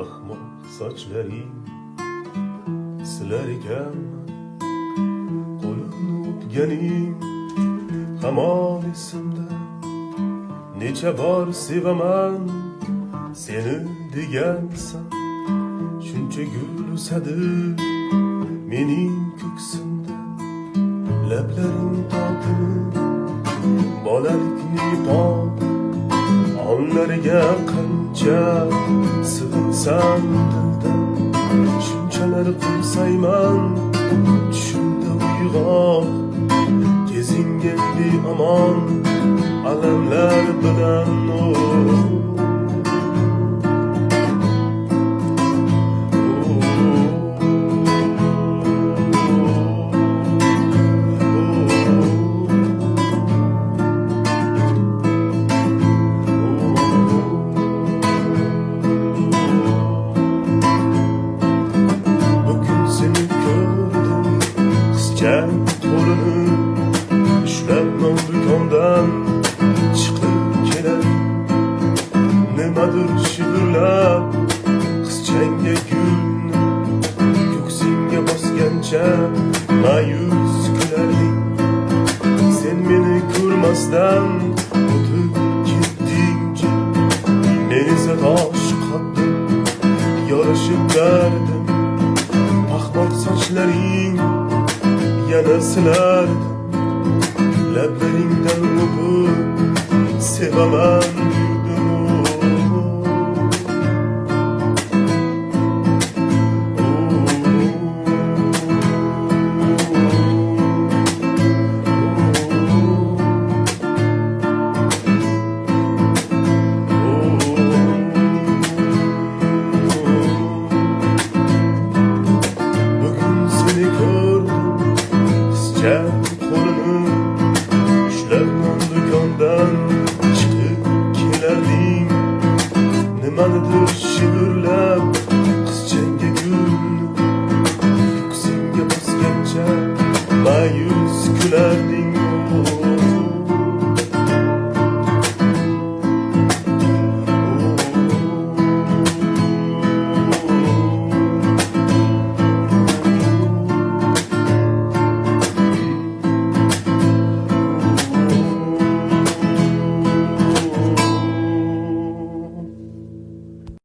ahmoq sochlaring silar ekan qo'limni o'pganing hamon esimda. Necha bor sevaman seni degansan, shuncha gul o'sadi mening ko'ksimda. Lablaring totib bolalikni pok, onlariga qancha sig'insam dildan. Shunchalar qilsayman tushimda uyg'oq, kezingga beomon alamlar bilan. Qo'lini ushlab non-do'kondan chiqib kelar, nimadir shivirlab qizchangga gulni ko'ksingga bosgancha ma'yus kularding. Sen meni ko'rmasdan o'tib ketding, men esa tosh qotdim yorishib dardim. Paxmoq sochlaring yana silardim, lablaringdan o'pib sevaman yurdim. Bugun seni ko'rdim, qo'lini ushlab non-do'kondan chiqib kelarding, nimanidir shivirlab qizchangga gulni ko'ksingga bosgancha ma'yus kularding.